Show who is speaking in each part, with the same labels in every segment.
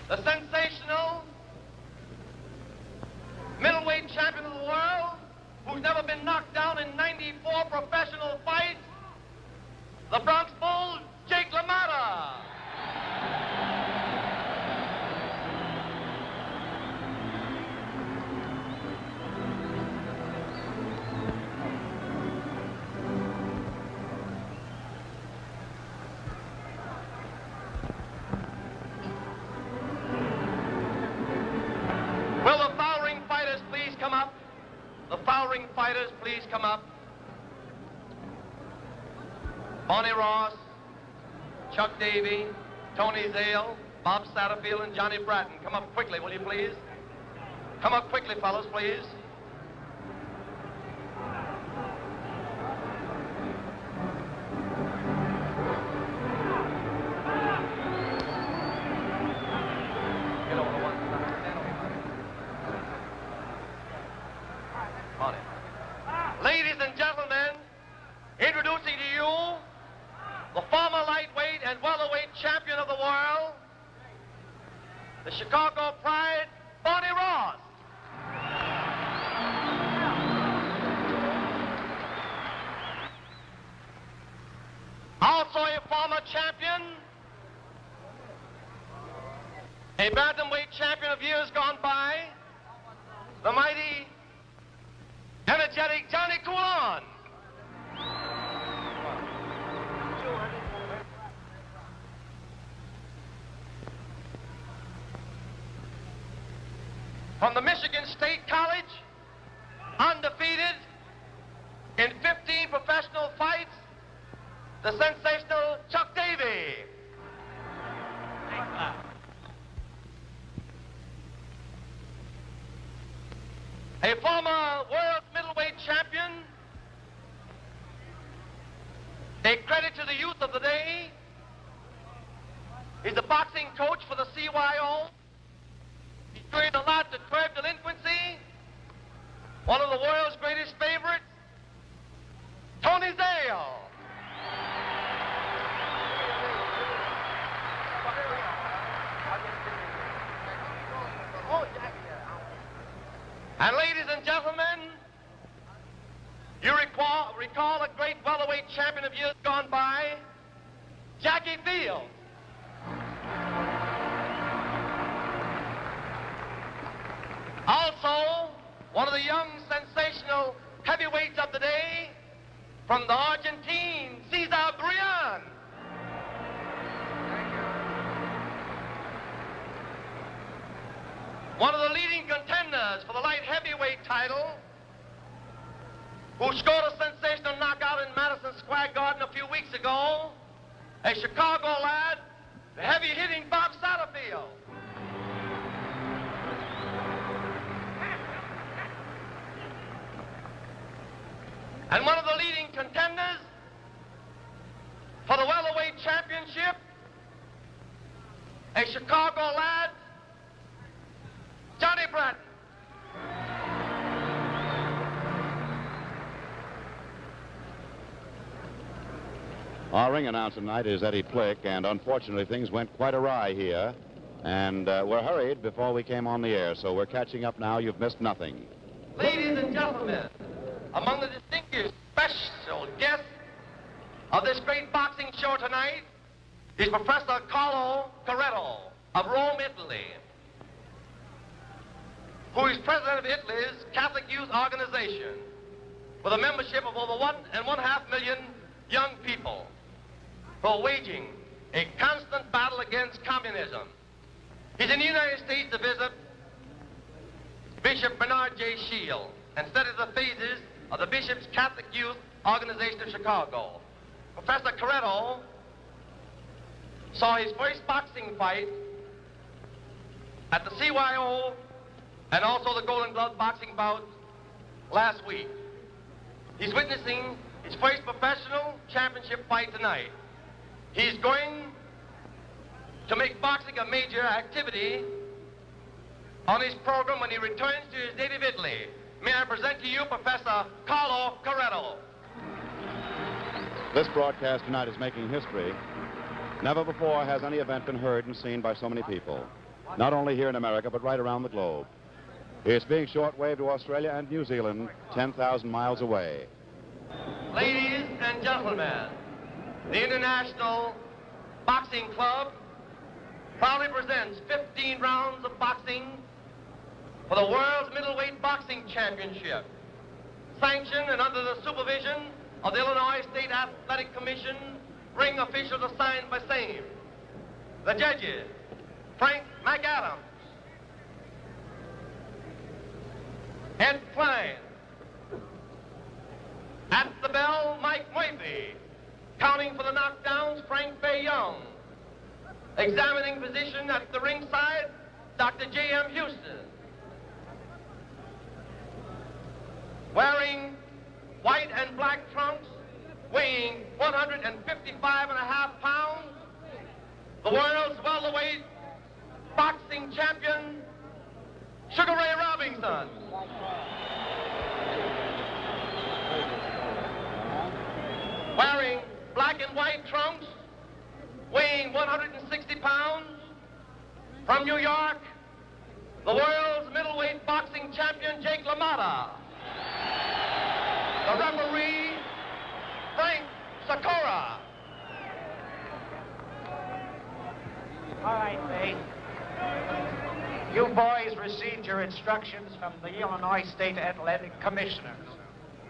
Speaker 1: the sensational middleweight champion of the world, who's never been knocked down in 94 professional fights, the Bronx Bull, Jake LaMotta. Will the foul ring fighters please come up? The foul ring fighters please come up. Bonnie Ross, Chuck Davey, Tony Zale, Bob Satterfield, and Johnny Bratton. Come up quickly, will you please? Come up quickly, fellas, please. Get over the one. Stand over. Bonnie. Ladies and gentlemen, introducing to you the former lightweight and welterweight champion of the world, the Chicago Pride, Bonnie Ross. Also a former champion, a bantamweight champion of years gone by, the mighty, energetic Johnny Coulon. From the Michigan State College, undefeated in 15 professional fights, the sensational Chuck Davey. A former world middleweight champion, a credit to the youth of the day. He's the boxing coach for the CYO. He's doing a lot to curb delinquency. One of the world's greatest favorites, Tony Zale. And ladies and gentlemen, you recall a great welterweight champion of years gone by, Jackie Field. Also, one of the young, sensational heavyweights of the day, from the Argentine, Cesar Brian. One of the leading contenders for the light heavyweight title, who scored a sensational knockout in Madison Square Garden a few weeks ago, a Chicago lad, the heavy-hitting Bob Satterfield. And one of the leading contenders for the welterweight championship, a Chicago lad, Johnny Bratton.
Speaker 2: Our ring announcer tonight is Eddie Plick, and unfortunately things went quite awry here. And we're hurried before we came on the air, so we're catching up now. You've missed nothing.
Speaker 1: Ladies and gentlemen, among the distinguished special guests of this great boxing show tonight is Professor Carlo Corretto of Rome, Italy, who is president of Italy's Catholic Youth Organization, with a membership of over 1.5 million young people, who are waging a constant battle against communism. He's in the United States to visit Bishop Bernard J. Shield and study the phases of the Bishop's Catholic Youth Organization of Chicago. Professor Corretto saw his first boxing fight at the CYO and also the Golden Glove boxing bout last week. He's witnessing his first professional championship fight tonight. He's going to make boxing a major activity on his program when he returns to his native Italy. May I present to you Professor Carlo Corretto.
Speaker 2: This broadcast tonight is making history. Never before has any event been heard and seen by so many people. not only here in America, but right around the globe. It's being shortwave to Australia and New Zealand, 10,000 miles away.
Speaker 1: Ladies and gentlemen, the International Boxing Club proudly presents 15 rounds of boxing for the World's Middleweight Boxing Championship, sanctioned and under the supervision of the Illinois State Athletic Commission, ring officials assigned by same. The judges, Frank McAdams, Ed Klein. At the bell, Mike Murphy. Counting for the knockdowns, Frank Fay Young. Examining position at the ringside, Dr. J.M. Houston. Wearing white and black trunks, weighing 155.5 pounds, the world's welterweight boxing champion, Sugar Ray Robinson. Wearing black and white trunks, weighing 160 pounds, from New York, the world's middleweight boxing champion, Jake LaMotta. The referee, Frank Sakura.
Speaker 3: All right, Fay. You boys received your instructions from the Illinois State Athletic Commissioners.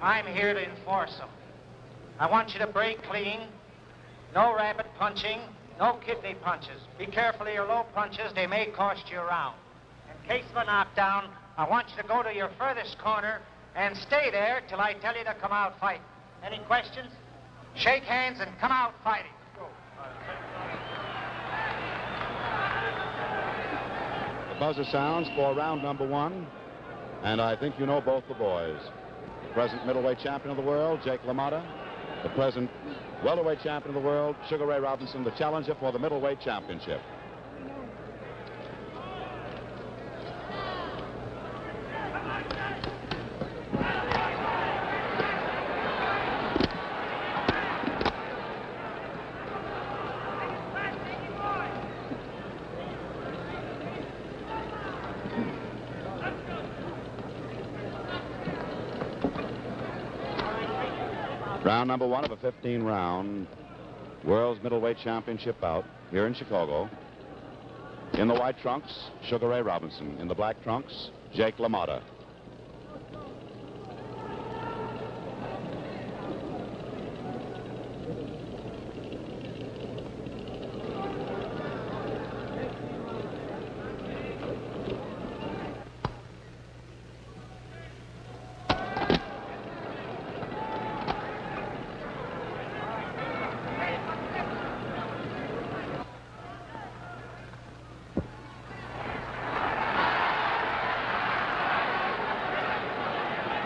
Speaker 3: I'm here to enforce them. I want you to break clean, no rabbit punching, no kidney punches. Be careful of your low punches, they may cost you a round. In case of a knockdown, I want you to go to your furthest corner and stay there till I tell you to come out fighting. Any questions? Shake hands and come out fighting.
Speaker 2: The buzzer sounds for round number one, and I think you know both the boys. The present middleweight champion of the world, Jake LaMotta. The present welterweight champion of the world, Sugar Ray Robinson, the challenger for the middleweight championship. Round number one of a 15-round World's Middleweight Championship bout here in Chicago. In the white trunks, Sugar Ray Robinson. In the black trunks, Jake LaMotta.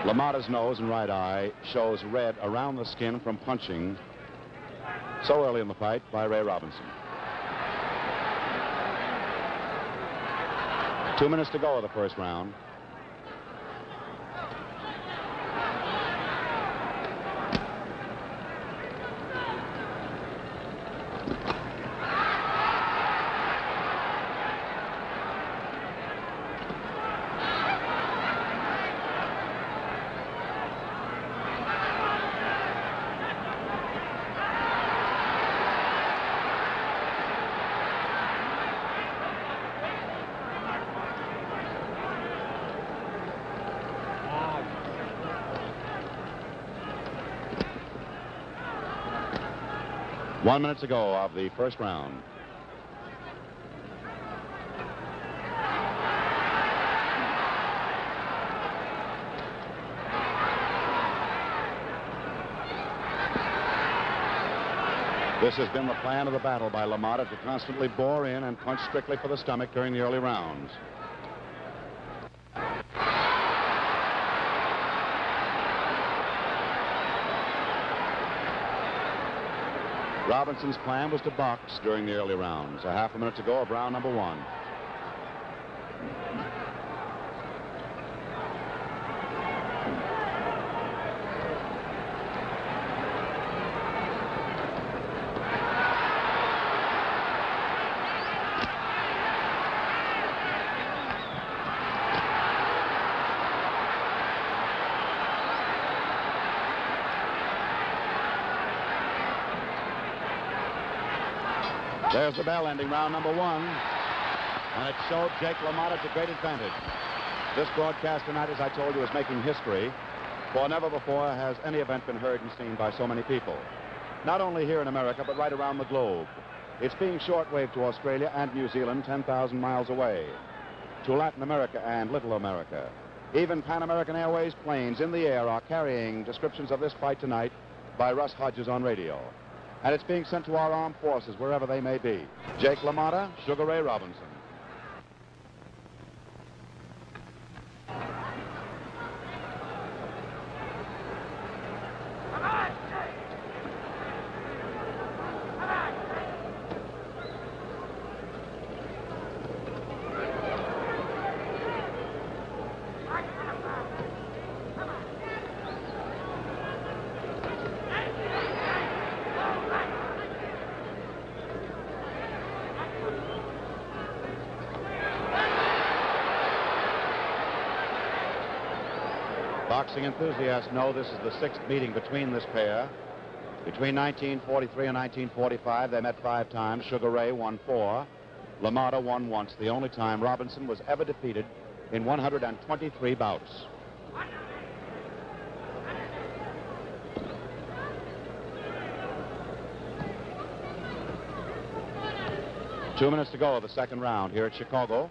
Speaker 2: LaMotta's nose and right eye shows red around the skin from punching so early in the fight by Ray Robinson. 2 minutes to go of the first round. One minute to go of the first round. This has been the plan of the battle by LaMotta to constantly bore in and punch strictly for the stomach during the early rounds. Robinson's plan was to box during the early rounds. A half a minute to go of round number one. There's the bell ending round number 1. And it showed Jake LaMotta to great advantage. This broadcast tonight, as I told you, is making history. For never before has any event been heard and seen by so many people. Not only here in America, but right around the globe. It's being shortwave to Australia and New Zealand 10,000 miles away. To Latin America and Little America. Even Pan American Airways planes in the air are carrying descriptions of this fight tonight by Russ Hodges on radio. And it's being sent to our armed forces wherever they may be. Jake LaMotta, Sugar Ray Robinson. Boxing enthusiasts know this is the 6th meeting between this pair. Between 1943 and 1945, they met 5 times. Sugar Ray won 4. LaMotta won once, the only time Robinson was ever defeated in 123 bouts. Two minutes to go of the second round here at Chicago.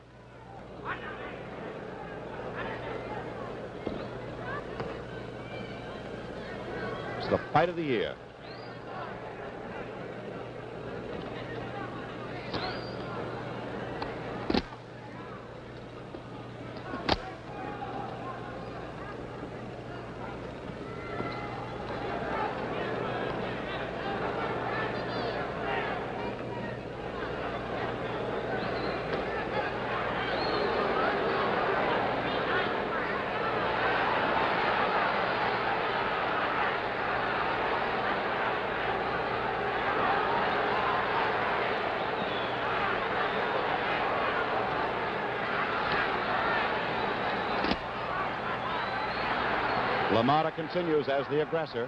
Speaker 2: The fight of the year. LaMotta continues as the aggressor.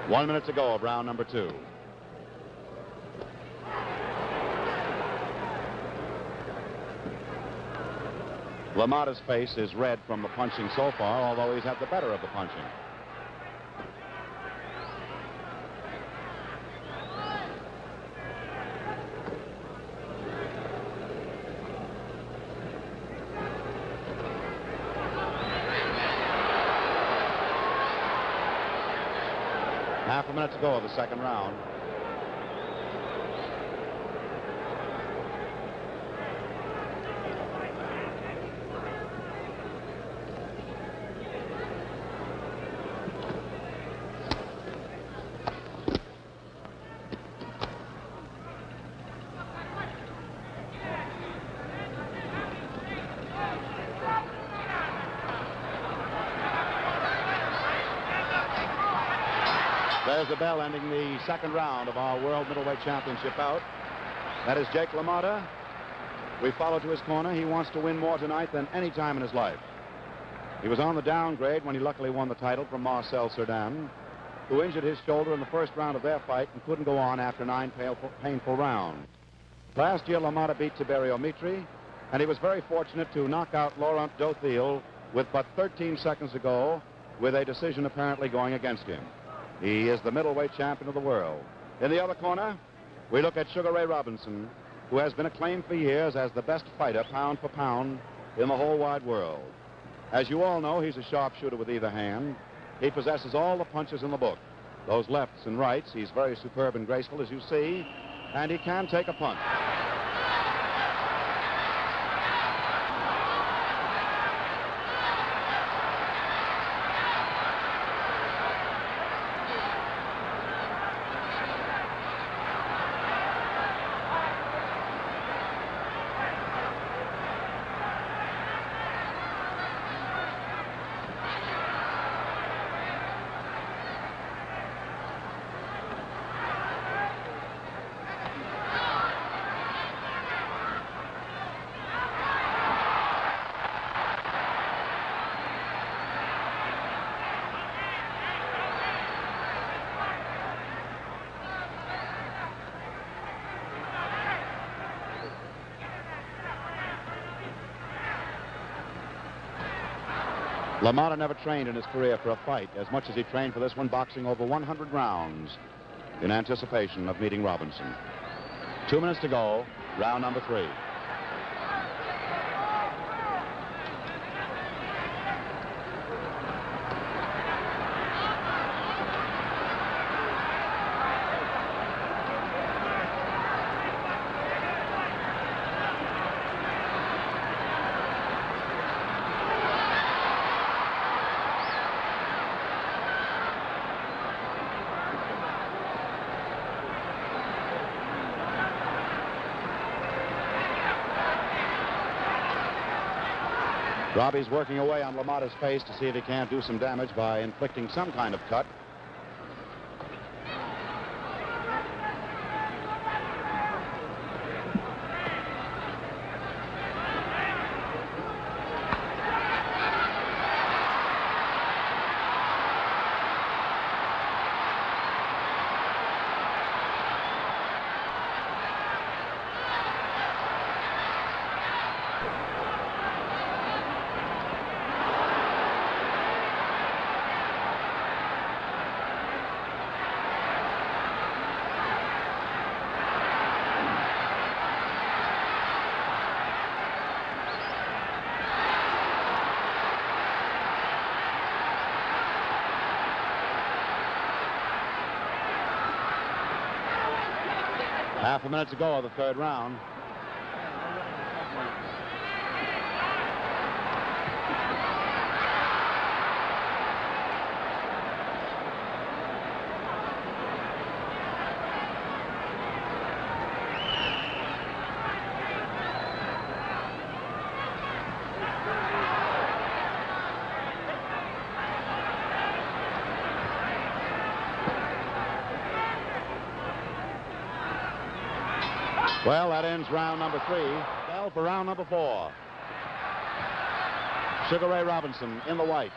Speaker 2: One minute to go of round number 2. LaMotta's face is red from the punching so far, although he's had the better of the punching. Half a minute to go of the second round. There's the bell ending the second round of our World Middleweight Championship bout. That is Jake LaMotta. We follow to his corner. He wants to win more tonight than any time in his life. He was on the downgrade when he luckily won the title from Marcel Cerdan, who injured his shoulder in the first round of their fight and couldn't go on after 9 painful rounds. Last year, LaMotta beat Tiberio Mitri, and he was very fortunate to knock out Laurent Dothiel with but 13 seconds to go, with a decision apparently going against him. He is the middleweight champion of the world. In the other corner, we look at Sugar Ray Robinson, who has been acclaimed for years as the best fighter, pound for pound, in the whole wide world. As you all know, he's a sharpshooter with either hand. He possesses all the punches in the book. Those lefts and rights, he's very superb and graceful, as you see, and he can take a punch. LaMotta never trained in his career for a fight as much as he trained for this one, boxing over 100 rounds in anticipation of meeting Robinson. 2 minutes to go, round number 3. Robbie's working away on LaMotta's face to see if he can't do some damage by inflicting some kind of cut. Half a minute to go of the third round. Well, that ends round number 3. Bell for round number 4. Sugar Ray Robinson in the white.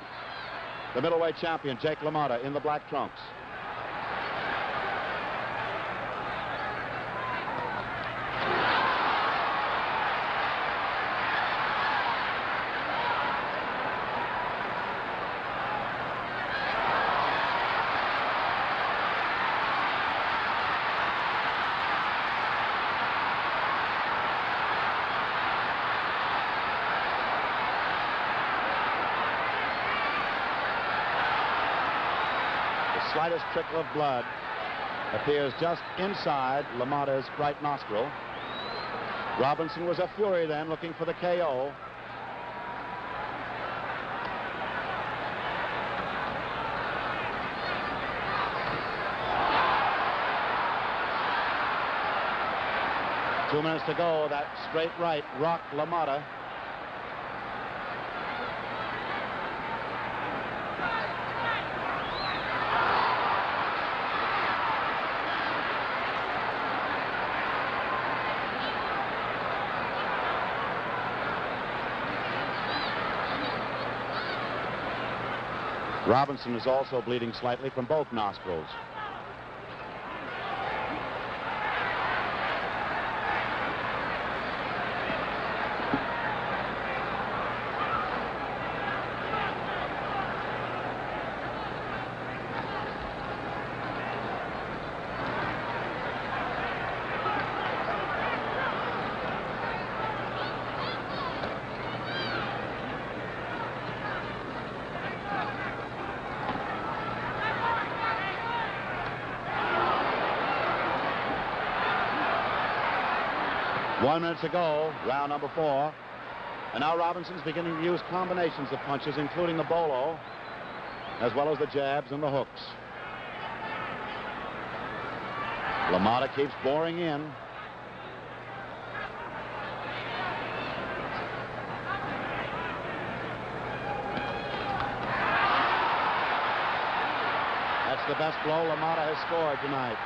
Speaker 2: The middleweight champion, Jake LaMotta, in the black trunks. Slightest trickle of blood appears just inside LaMotta's right nostril. Robinson was a fury then, looking for the KO. Two minutes to go. That straight right rocked LaMotta. Robinson is also bleeding slightly from both nostrils. One minute to go, round number 4. And now Robinson's beginning to use combinations of punches, including the bolo, as well as the jabs and the hooks. LaMotta keeps boring in. That's the best blow LaMotta has scored tonight.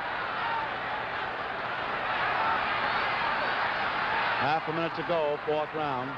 Speaker 2: Half a minute to go, fourth round.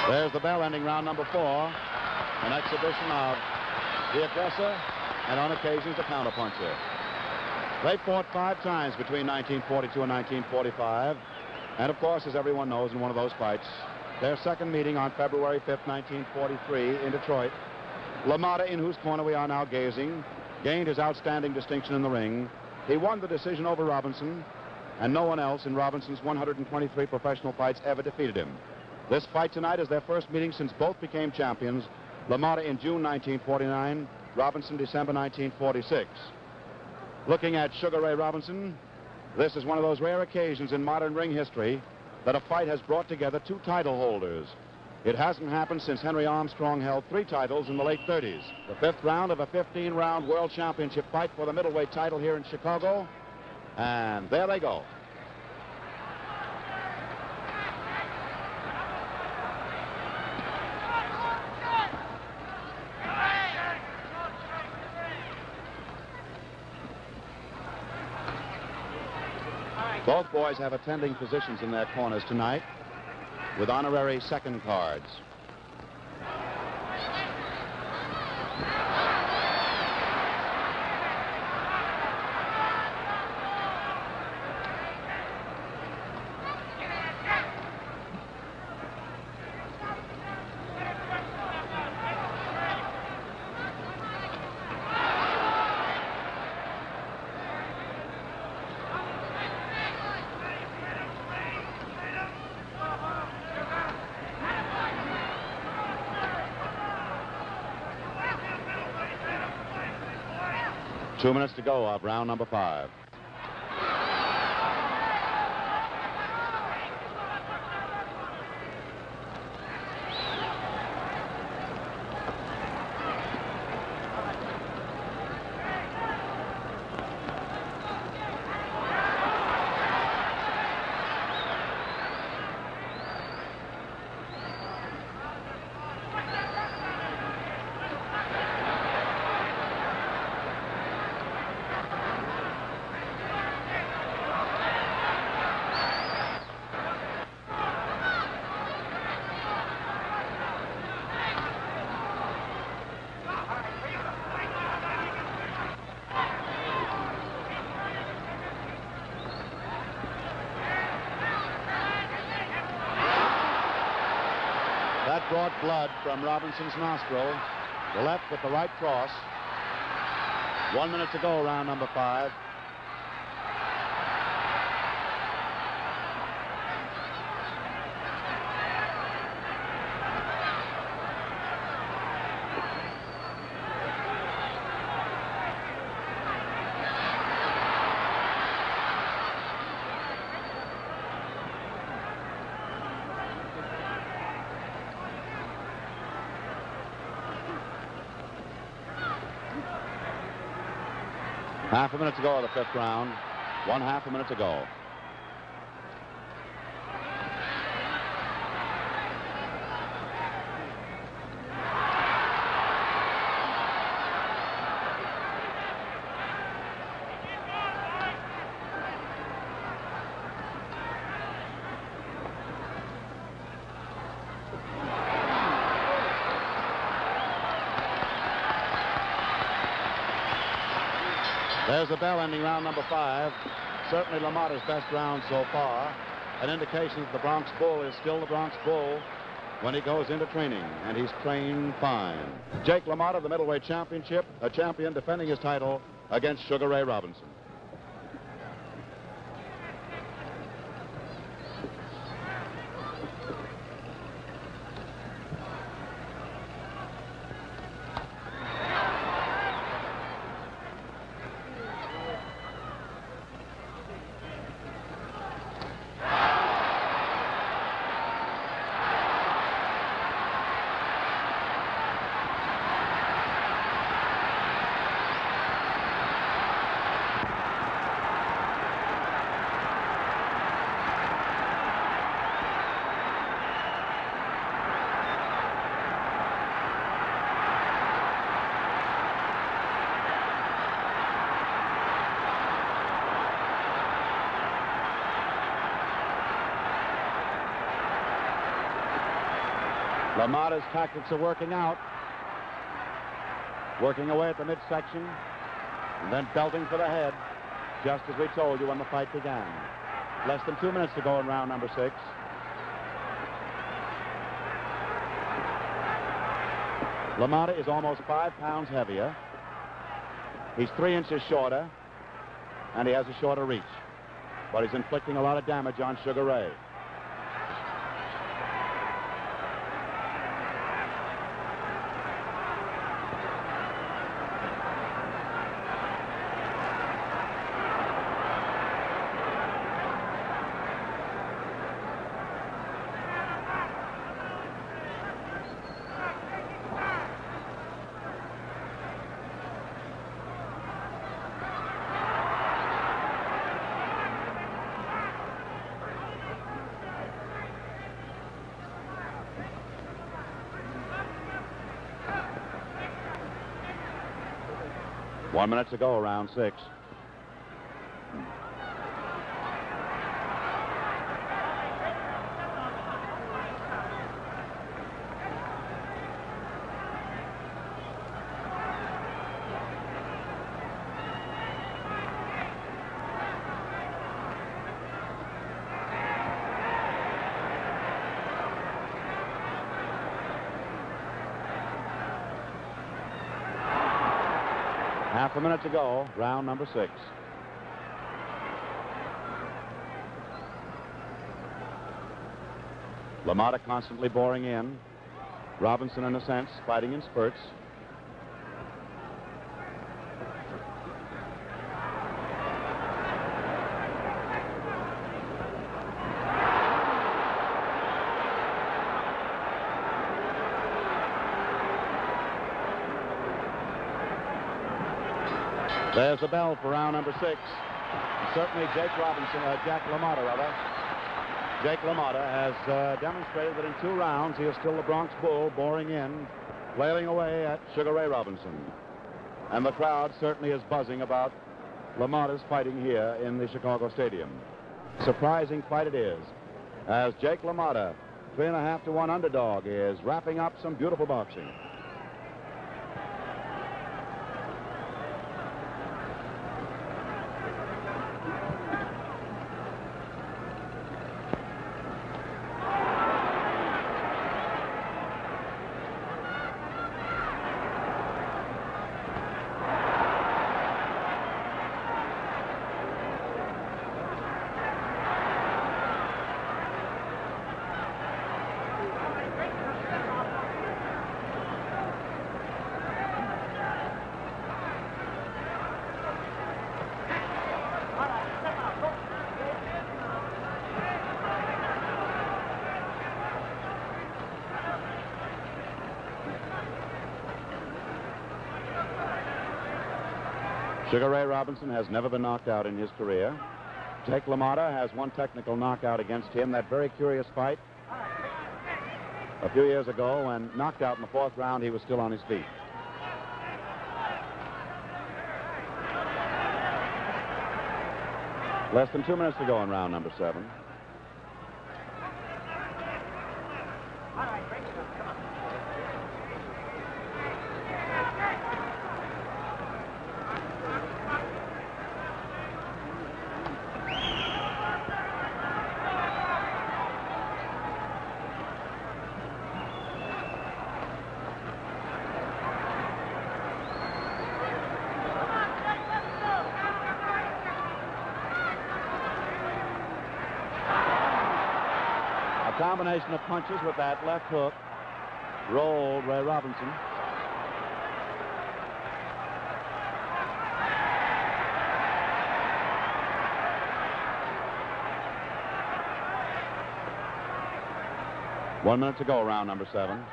Speaker 2: There's the bell ending round number 4. An exhibition of the aggressor and on occasions a counterpuncher. They fought 5 times between 1942 and 1945. And of course, as everyone knows, in one of those fights, their second meeting on February 5th, 1943 in Detroit, LaMotta, in whose corner we are now gazing, gained his outstanding distinction in the ring. He won the decision over Robinson, and no one else in Robinson's 123 professional fights ever defeated him. This fight tonight is their first meeting since both became champions. LaMotta in June 1949, Robinson December 1946. Looking at Sugar Ray Robinson, this is one of those rare occasions in modern ring history that a fight has brought together 2 title holders. It hasn't happened since Henry Armstrong held 3 titles in the late 30s. The 5th round of a 15-round world championship fight for the middleweight title here in Chicago. And there they go. Both boys have attending positions in their corners tonight with honorary second cards. Two minutes to go of round number 5. That brought blood from Robinson's nostril. The left with the right cross. 1 minute to go, round number 5. Half a minute to go of the 5th round. 1/2 minute to go. There's the bell ending round number 5. Certainly LaMotta's best round so far. An indication that the Bronx Bull is still the Bronx Bull when he goes into training, and he's trained fine. Jake LaMotta, the middleweight championship, a champion defending his title against Sugar Ray Robinson. LaMotta's tactics are working out. Working away at the midsection, and then belting for the head, just as we told you when the fight began. Less than 2 minutes to go in round number 6. LaMotta is almost 5 pounds heavier. He's 3 inches shorter, and he has a shorter reach. But he's inflicting a lot of damage on Sugar Ray. One minute to go, round 6. Half a minute to go, round number 6. LaMotta constantly boring in. Robinson, in a sense, fighting in spurts. There's the bell for round number 6. Certainly Jack LaMotta, rather. Jake LaMotta has demonstrated that in 2 rounds he is still the Bronx Bull, boring in, flailing away at Sugar Ray Robinson. And the crowd certainly is buzzing about LaMotta's fighting here in the Chicago Stadium. Surprising fight it is, as Jake LaMotta, 3.5 to 1 underdog, is wrapping up some beautiful boxing. Sugar Ray Robinson has never been knocked out in his career. Jake LaMotta has 1 technical knockout against him. That very curious fight a few years ago, when knocked out in the 4th round, he was still on his feet. Less than 2 minutes to go in round number 7. Combination of punches with that left hook rolled Ray Robinson. One minute to go, round number 7.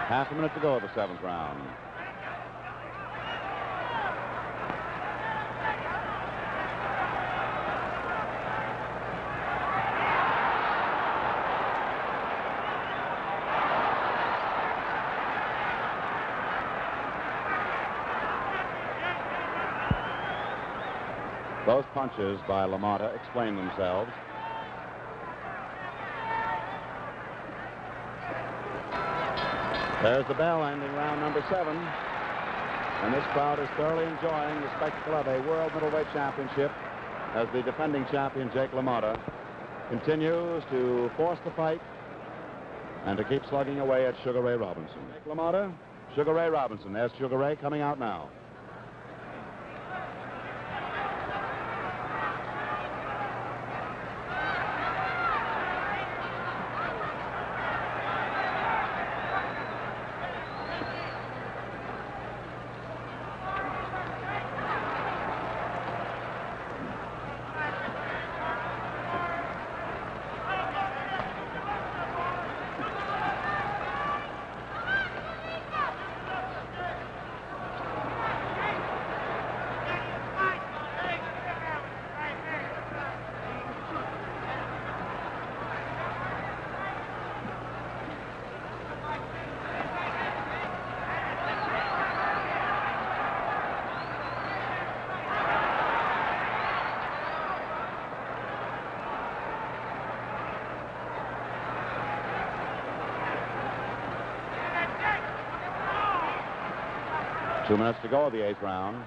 Speaker 2: Half a minute to go of the 7th round. Those punches by LaMotta explain themselves. There's the bell ending round number 7. And this crowd is thoroughly enjoying the spectacle of a world middleweight championship as the defending champion, Jake LaMotta, continues to force the fight and to keep slugging away at Sugar Ray Robinson. Jake LaMotta, Sugar Ray Robinson. There's Sugar Ray coming out now. Two minutes to go of the 8th round.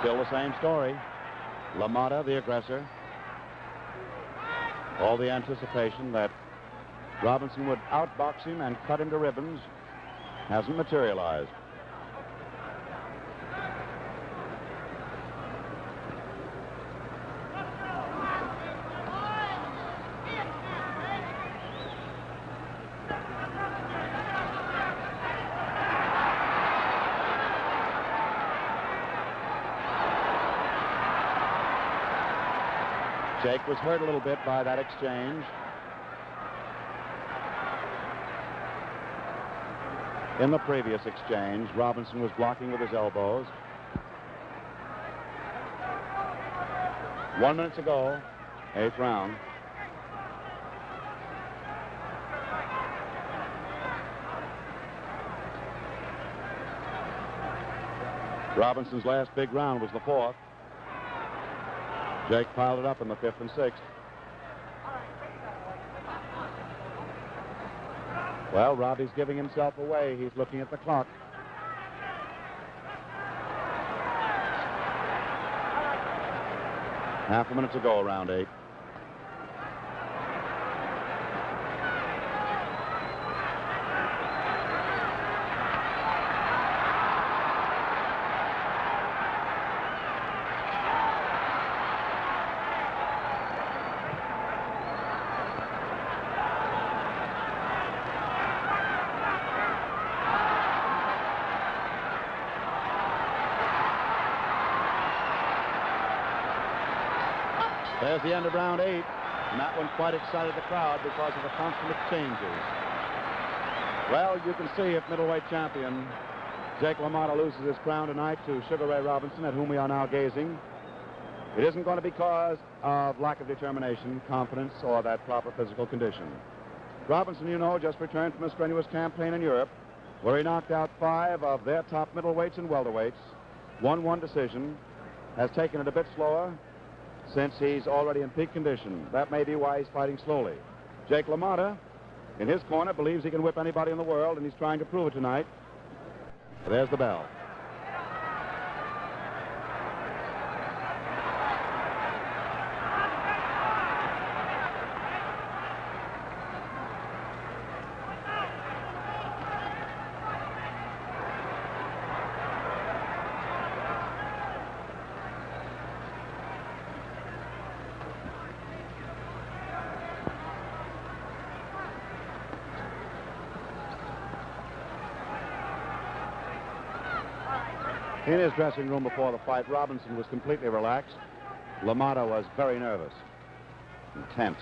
Speaker 2: Still the same story. LaMotta, the aggressor. All the anticipation that Robinson would outbox him and cut him to ribbons hasn't materialized. Jake was hurt a little bit by that exchange. In the previous exchange, Robinson was blocking with his elbows. 1 minute to go, 8th round. Robinson's last big round was the 4th. Jake piled it up in the 5th and 6th. Well, Robbie's giving himself away. He's looking at the clock. Half a minute to go, round 8. There's the end of round 8, and that one quite excited the crowd because of the constant exchanges. Well, you can see if middleweight champion Jake LaMotta loses his crown tonight to Sugar Ray Robinson, at whom we are now gazing, it isn't going to be because of lack of determination, confidence, or that proper physical condition. Robinson, you know, just returned from a strenuous campaign in Europe, where he knocked out 5 of their top middleweights and welterweights, won 1 decision, has taken it a bit slower, since he's already in peak condition. That may be why he's fighting slowly. Jake LaMotta, in his corner, believes he can whip anybody in the world, and he's trying to prove it tonight. There's the bell. In his dressing room before the fight, Robinson was completely relaxed. LaMotta was very nervous and tense.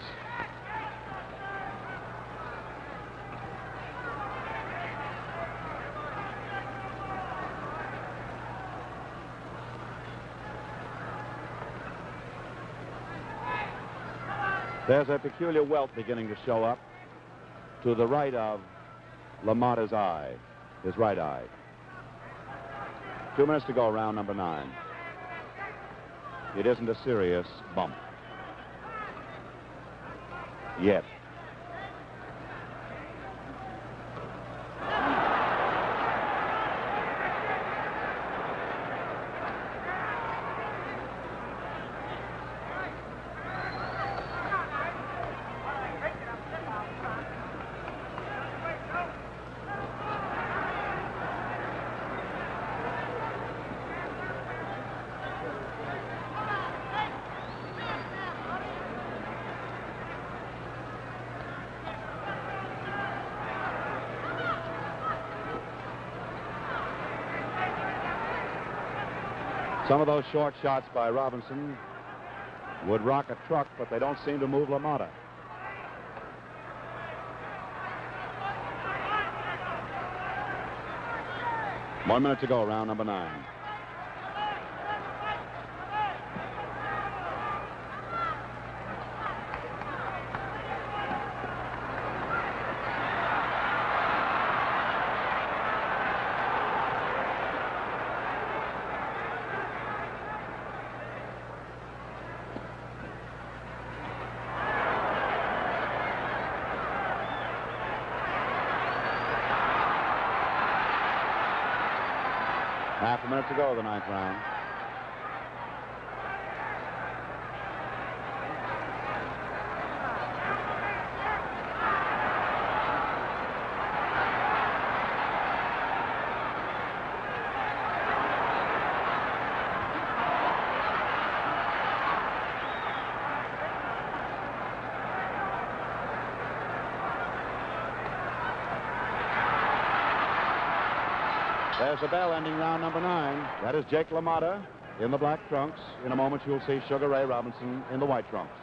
Speaker 2: There's a peculiar welt beginning to show up to the right of LaMotta's eye, his right eye. 2 minutes to go, round number 9. It isn't a serious bump yet. Some of those short shots by Robinson would rock a truck, but they don't seem to move LaMotta. One minute to go, round number 9. Half a minute to go, the 9th round. There's the bell ending round number 9. That is Jake LaMotta in the black trunks. In a moment, you'll see Sugar Ray Robinson in the white trunks.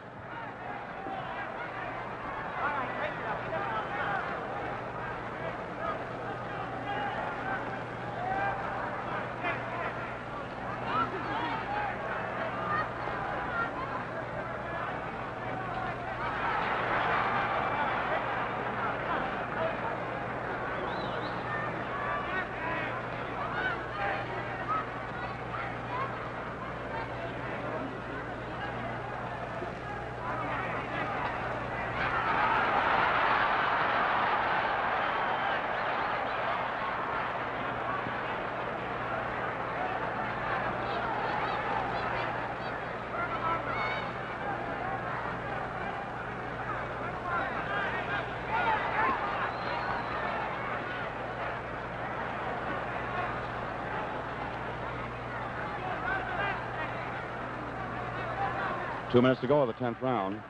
Speaker 2: Two minutes to go of the 10th round.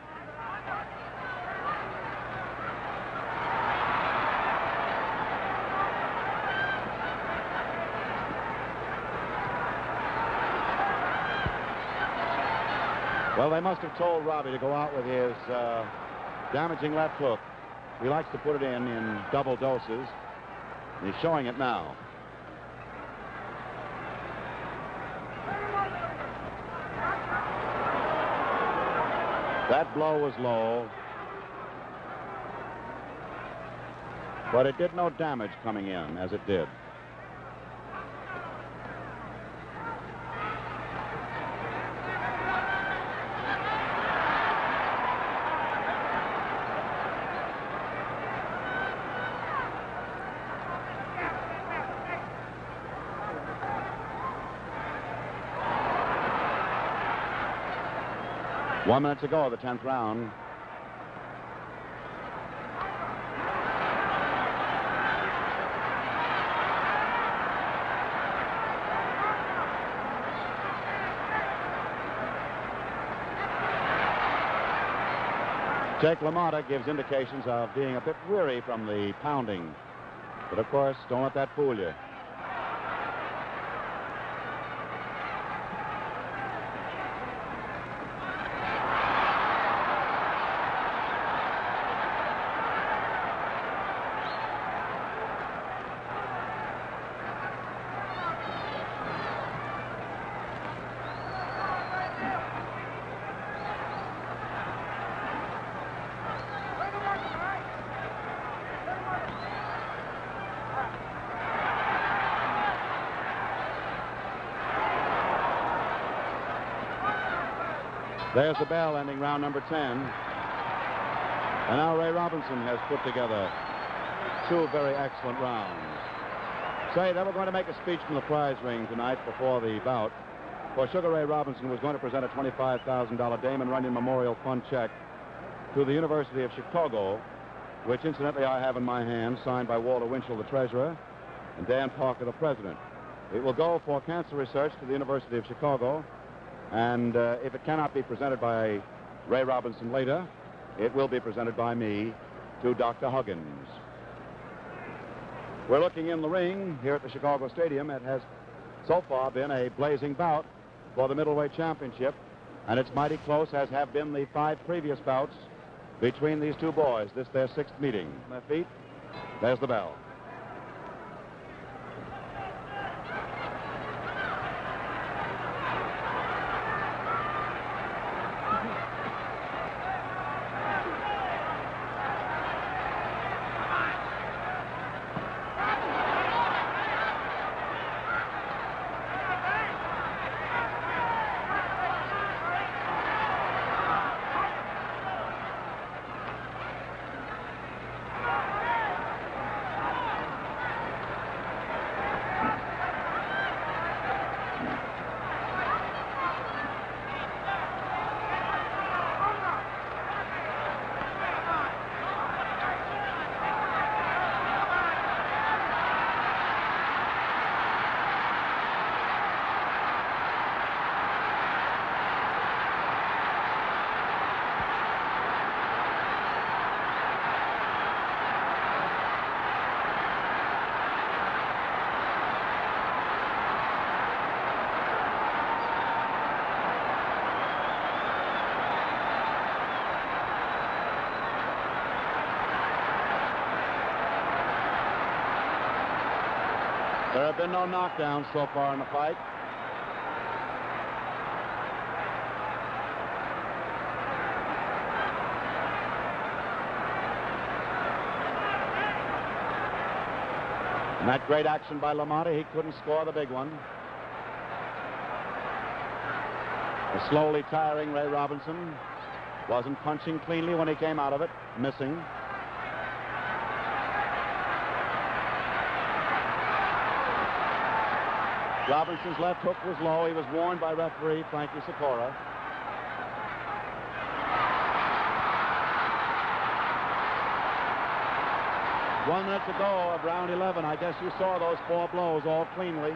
Speaker 2: Well, they must have told Robbie to go out with his damaging left hook. He likes to put it in double doses. And he's showing it now. That blow was low, but it did no damage coming in, as it did. One minute to go, the 10th round. Jake LaMotta gives indications of being a bit weary from the pounding. But of course, don't let that fool you. There's the bell ending round number 10. And now Ray Robinson has put together 2 very excellent rounds. Say, they were going to make a speech from the prize ring tonight before the bout. For Sugar Ray Robinson was going to present a $25,000 Damon Runyon Memorial Fund check to the University of Chicago, which incidentally I have in my hand, signed by Walter Winchell, the treasurer, and Dan Parker, the president. It will go for cancer research to the University of Chicago, and if it cannot be presented by Ray Robinson later, it will be presented by me to Dr. Huggins. We're looking in the ring here at the Chicago Stadium. It has so far been a blazing bout for the middleweight championship, and it's mighty close, as have been the 5 previous bouts between these 2 boys. This their 6th meeting. On their feet, there's the bell. There have been no knockdowns so far in the fight. And that great action by LaMotta, he couldn't score the big one. The slowly tiring Ray Robinson wasn't punching cleanly when he came out of it, missing. Robinson's left hook was low. He was warned by referee Frankie Sikora. One minute to go of round 11. I guess you saw those 4 blows all cleanly.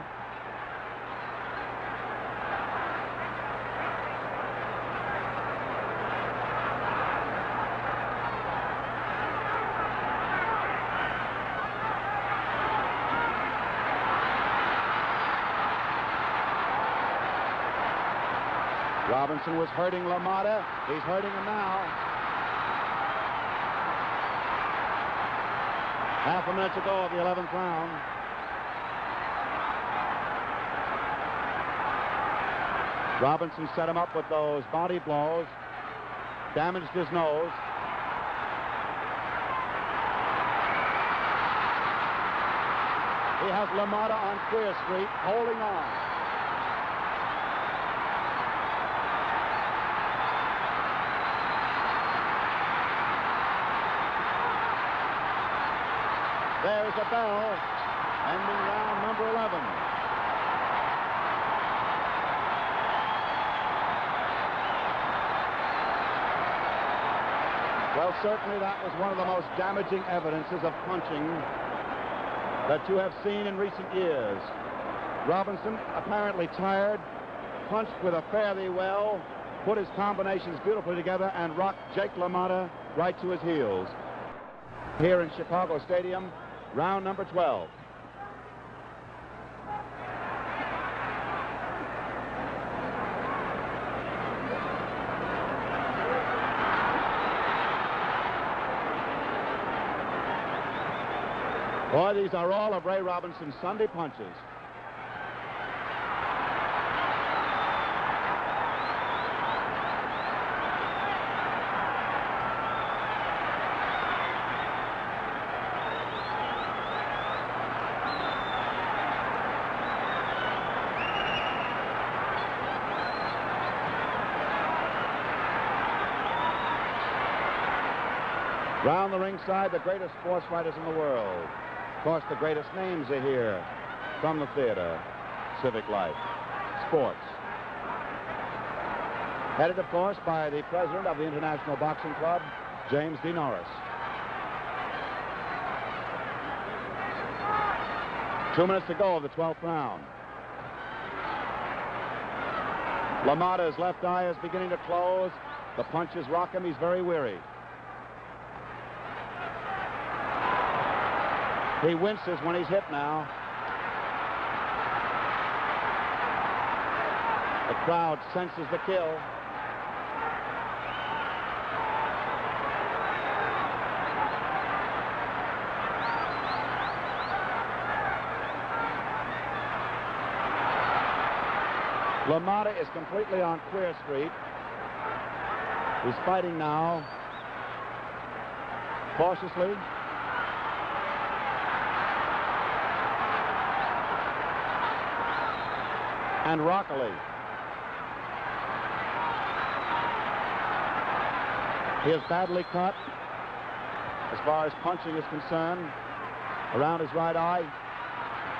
Speaker 2: Robinson was hurting LaMotta. He's hurting him now. Half a minute to go of the 11th round. Robinson set him up with those body blows, damaged his nose. He has LaMotta on Queer Street, holding on. There's the bell, ending round number 11. Well, certainly that was one of the most damaging evidences of punching that you have seen in recent years. Robinson, apparently tired, punched with a fare thee well, put his combinations beautifully together, and rocked Jake LaMotta right to his heels. Here in Chicago Stadium, round number 12. Boy, these are all of Ray Robinson's Sunday punches. Round the ringside, the greatest sports writers in the world. Of course, the greatest names are here from the theater, civic life, sports. Headed, of course, by the president of the International Boxing Club, James D. Norris. 2 minutes to go of the 12th round. LaMotta's left eye is beginning to close. The punches rock him. He's very weary. He winces when he's hit now. The crowd senses the kill. LaMotta is completely on Queer Street. He's fighting now cautiously. And rockily. He is badly cut as far as punching is concerned around his right eye.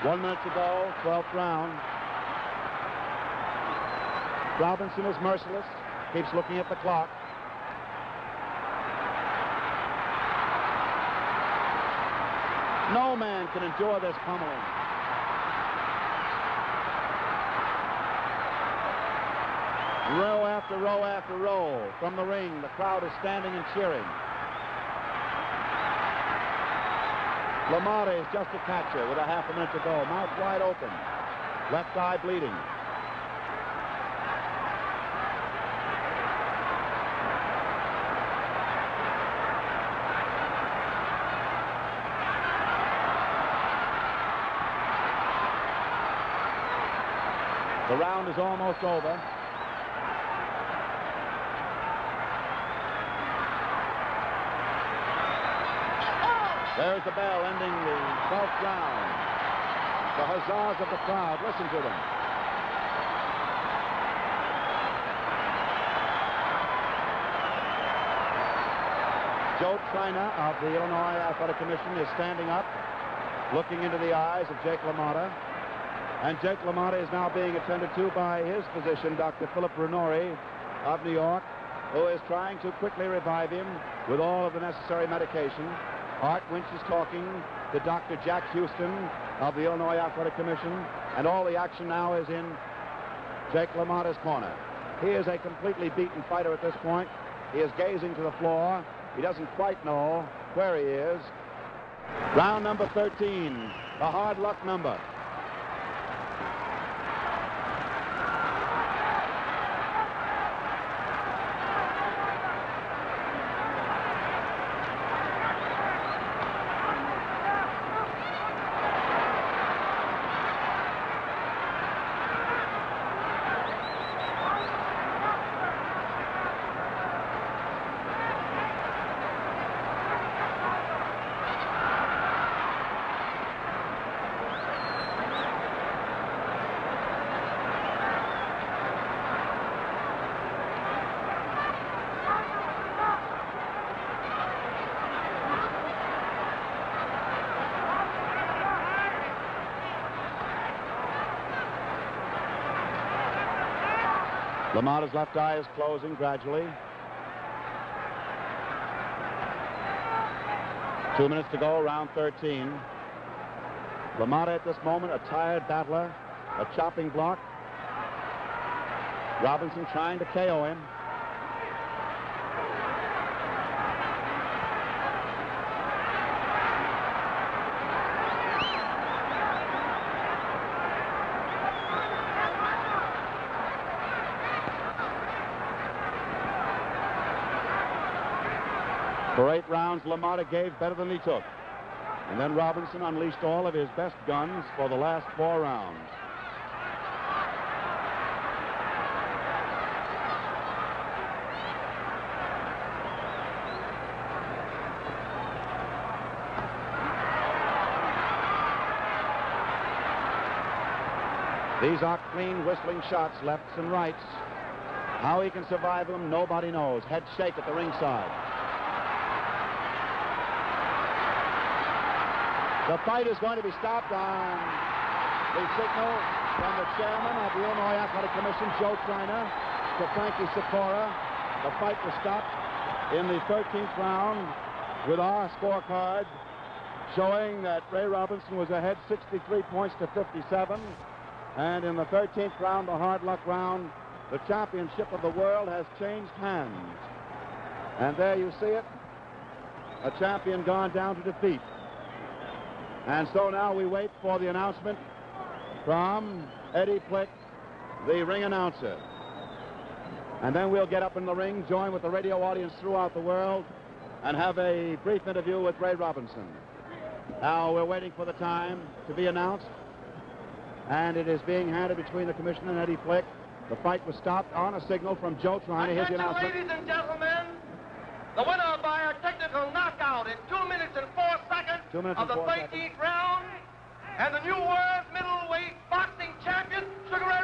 Speaker 2: 1 minute to go, 12th round. Robinson is merciless, keeps looking at the clock. No man can endure this pummeling. Row after row after row from the ring. The crowd is standing and cheering. LaMotta is just a catcher with a half a minute to go. Mouth wide open. Left eye bleeding. The round is almost over. There's the bell ending the 12th round. The huzzas of the crowd. Listen to them. Joe China of the Illinois Athletic Commission is standing up, looking into the eyes of Jake LaMotta. And Jake LaMotta is now being attended to by his physician, Dr. Philip Renori of New York, who is trying to quickly revive him with all of the necessary medication. Art Winch is talking to Dr. Jack Houston of the Illinois Athletic Commission, and all the action now is in Jake LaMotta's corner. He is a completely beaten fighter at this point. He is gazing to the floor. He doesn't quite know where he is. Round number 13, the hard luck number. LaMotta's left eye is closing gradually. 2 minutes to go, round 13. LaMotta at this moment, a tired battler, a chopping block. Robinson trying to KO him. For 8 rounds, LaMotta gave better than he took. And then Robinson unleashed all of his best guns for the last 4 rounds. These are clean whistling shots, lefts and rights. How he can survive them, nobody knows. Head shake at the ringside. The fight is going to be stopped on the signal from the chairman of the Illinois Athletic Commission, Joe China, to Frankie Sikora. The fight was stopped in the 13th round with our scorecard showing that Ray Robinson was ahead 63 points to 57. And in the 13th round, the hard luck round, the championship of the world has changed hands. And there you see it, a champion gone down to defeat. And so now we wait for the announcement from Eddie Plick, the ring announcer. And then we'll get up in the ring, join with the radio audience throughout the world, and have a brief interview with Ray Robinson. Now we're waiting for the time to be announced, and it is being handed between the commissioner and Eddie Plick. The fight was stopped on a signal from Joe Triner. Here's the announcement.
Speaker 1: Ladies and gentlemen, the winner by a technical knockout in 2 minutes and 4 seconds of the 13th round, and the new world middleweight boxing champion, Sugar Ray